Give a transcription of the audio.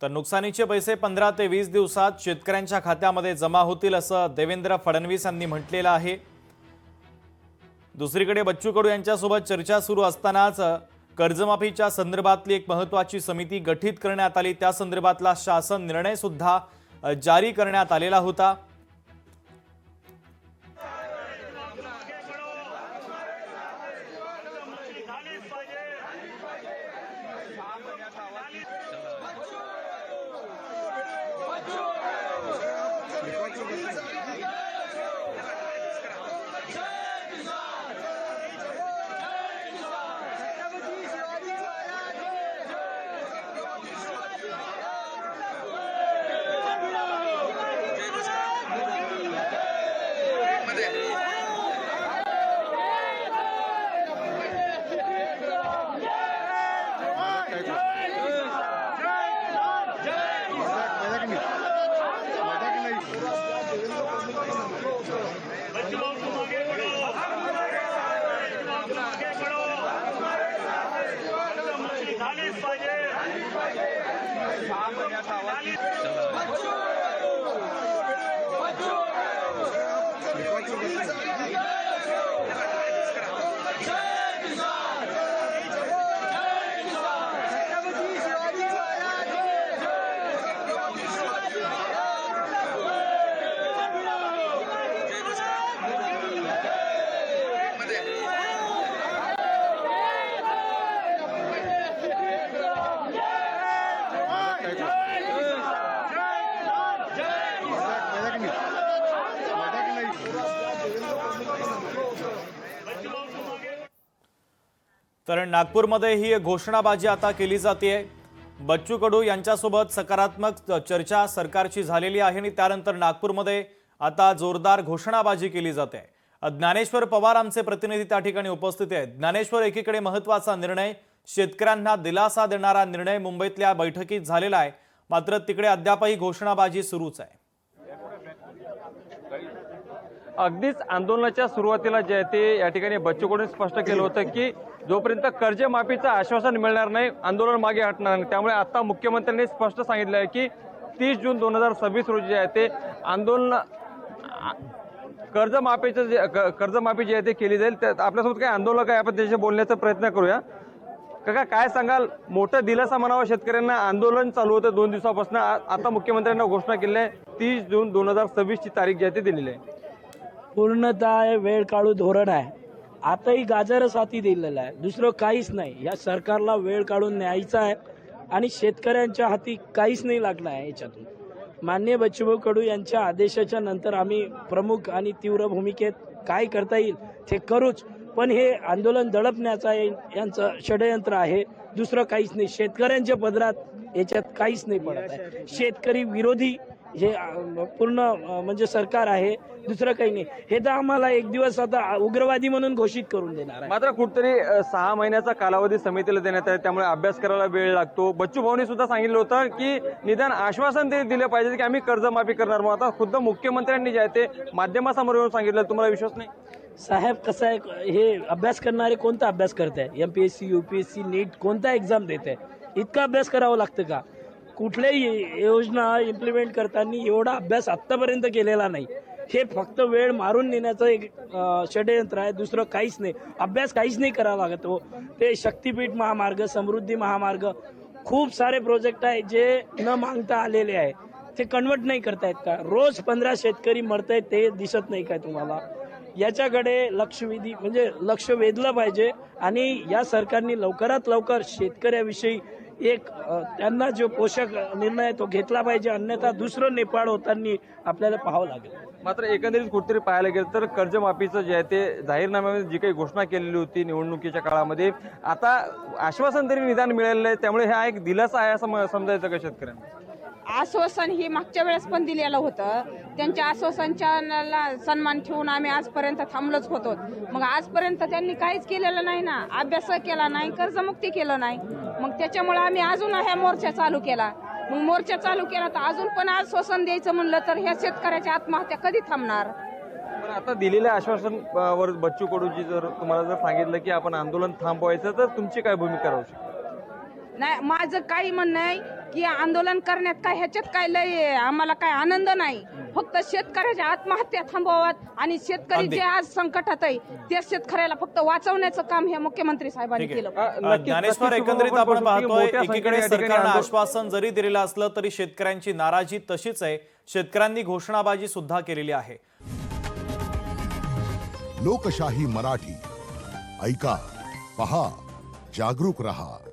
तर नुकसानीचे पैसे 15 ते 20 दिवसात शेतकऱ्यांच्या खात्यामध्ये जमा होतील असं देवेंद्र फडणवीस यांनी म्हटलेलं आहे। दुसरीकडे बच्चू कडू यांच्यासोबत चर्चा सुरू असतानाच कर्जमाफीच्या संदर्भातली एक महत्त्वाची समिती गठीत करण्यात आली। त्या संदर्भातला शासन निर्णय सुद्धा जारी करण्यात आलेला होता। तर नागपूरमध्ये ही घोषणाबाजी आता केली जाते। बच्चू कडू यांच्यासोबत सकारात्मक चर्चा सरकारची झालेली आहे आणि त्यानंतर नागपूरमध्ये आता जोरदार घोषणाबाजी केली जाते। ज्ञानेश्वर पवार आमचे प्रतिनिधी त्या ठिकाणी उपस्थित आहेत। ज्ञानेश्वर, एकीकडे महत्त्वाचा निर्णय, शेतकऱ्यांना दिलासा देणारा निर्णय मुंबईतल्या बैठकीत झालेला आहे, मात्र तिकडे अद्यापही घोषणाबाजी सुरूच आहे। अगदीच आंदोलनाच्या सुरुवातीला जे आहे ते या ठिकाणी बच्चू कडूंनी स्पष्ट केलं होतं की जोपर्यंत कर्जमाफीचं आश्वासन मिळणार नाही आंदोलन मागे हटणार नाही। त्यामुळे आता मुख्यमंत्र्यांनी स्पष्ट सांगितलं आहे की 30 जून 2026 रोजी जे आहे ते आंदोलन कर्जमाफी जी आहे ते केली जाईल। आपल्यासोबत काही आंदोलक आहे, आपण त्याच्याशी बोलण्याचा प्रयत्न करूया। काका, काय सांगाल? मोठा दिलासा म्हणावा शेतकऱ्यांना, आंदोलन चालू होतं 2 दिवसापासून, आता मुख्यमंत्र्यांना घोषणा केली आहे 30 जून 2026 ची तारीख जी आहे ती दिलेली आहे। पूर्णतः वेळ काढू धोरण आहे। आताही गाजरच हाती दिलेलं आहे, दुसरं काहीच नाही। या सरकारला वेळ काढून न्यायचा आहे आणि शेतकऱ्यांच्या हाती काहीच नाही लागलं आहे। याच्यातून माननीय बच्चूभाऊ कडू यांच्या आदेशाच्या नंतर आम्ही प्रमुख आणि तीव्र भूमिकेत काय करता येईल ते करूच, पण हे आंदोलन दडपण्याचा यांचं षडयंत्र आहे, दुसरं काहीच नाही। शेतकऱ्यांच्या पदरात याच्यात काहीच नाही पडत आहे। शेतकरी विरोधी हे पूर्ण म्हणजे सरकार आहे, दुसरं काही नाही। हे तर आम्हाला एक दिवस आता उग्रवादी म्हणून घोषित करून देणार आहे। मात्र कुठतरी 6 महिन्याचा कालावधी समितीला देण्यात आहे, त्यामुळे अभ्यास करायला वेळ लागतो। बच्चू भाऊंनी सुद्धा सांगितलं होतं की निदान आश्वासन ते दिले पाहिजे की आम्ही कर्जमाफी करणार। मग आता खुद्द मुख्यमंत्र्यांनी जे आहे ते माध्यमासमोर येऊन सांगितलं, तुम्हाला विश्वास नाही? साहेब, कसं आहे, हे अभ्यास करणारे कोणता अभ्यास करताय? MPSC UPSC नीट कोणता एक्झाम देत आहे? इतका अभ्यास करावा लागतं का? कुठल्याही योजना इम्प्लिमेंट करताना एवढा अभ्यास आत्तापर्यंत केलेला नाही। हे फक्त वेळ मारून नेण्याचं एक षडयंत्र आहे, दुसरं काहीच नाही। अभ्यास काहीच नाही करावा लागत हो। ते शक्तीपीठ महामार्ग, समृद्धी महामार्ग, खूप सारे प्रोजेक्ट आहे जे न मागता आलेले आहे, ते कन्वर्ट नाही करतायत का? रोज 15 शेतकरी मरतायत, ते दिसत नाही काय तुम्हाला? याच्याकडे लक्ष वेधलं पाहिजे आणि या सरकारने लवकरात लवकर शेतकऱ्याविषयी एक त्यांना जो पोषक निर्णय तो घेतला पाहिजे, अन्यथा दुसरं नेपाळ होताना आपल्याला पाहावं लागेल। मात्र एकंदरीत कुठेतरी पाहायला गेलं तर कर्जमाफीचं जे आहे ते जाहीरनाम्यामध्ये जी काही घोषणा केलेली होती निवडणुकीच्या काळामध्ये, आता आश्वासन तरी निदान मिळालेलं आहे, त्यामुळे हा एक दिलासा आहे असं समजायचं का शेतकऱ्यांना? आश्वासन ही मागच्या वेळेस पण दिलेलं होतं, त्यांच्या आश्वासनाला सन्मान ठेवून आम्ही आजपर्यंत थांबलोच होतो। मग आजपर्यंत त्यांनी काहीच केलेलं नाही ना, अभ्यास केला नाही, कर्जमुक्ती केलं नाही। मग त्याच्यामुळे आम्ही अजून हा मोर्चा चालू केला। मग मोर्चा चालू केला तर अजून पण आश्वासन द्यायचं म्हणलं तर ह्या शेतकऱ्याच्या आत्महत्या कधी थांबणार? पण आता दिलेल्या आश्वासन वर बच्चू कडूजी जर तुम्हाला जर सांगितलं की आपण आंदोलन थांबवायचं, तर तुमची काय भूमिका राहू शकते? नाही माझं काही म्हणणं आहे की आंदोलन करण्यात काय ह्याच्यात काय लय आम्हाला काय आनंद नाही. फक्त शेतकऱ्याच्या आत्महत्या थांबवाव्यात आणि शेतकरी अगदी. जे आज संकटात आहे त्या शेतकऱ्याला फक्त वाचवण्याचं काम हे मुख्यमंत्री साहेबांनी ठीक आहे. केलं. नक्कीच, ज्ञानेश्वर, नक्कीच एकंदरीत आपण आपण बघू शकतो की पाहतोय मोठ्या एकीकडे संख्येने या ठिकाणी सरकारनं आंदोलन- आश्वासन जरी दिलेलं असलं तरी शेतकऱ्यांची नाराजी तशीच आहे. शेतकऱ्यांनी घोषणाबाजी सुद्धा केलेली आहे. लोकशाही मराठी ऐका, पहा, जागरूक रहा.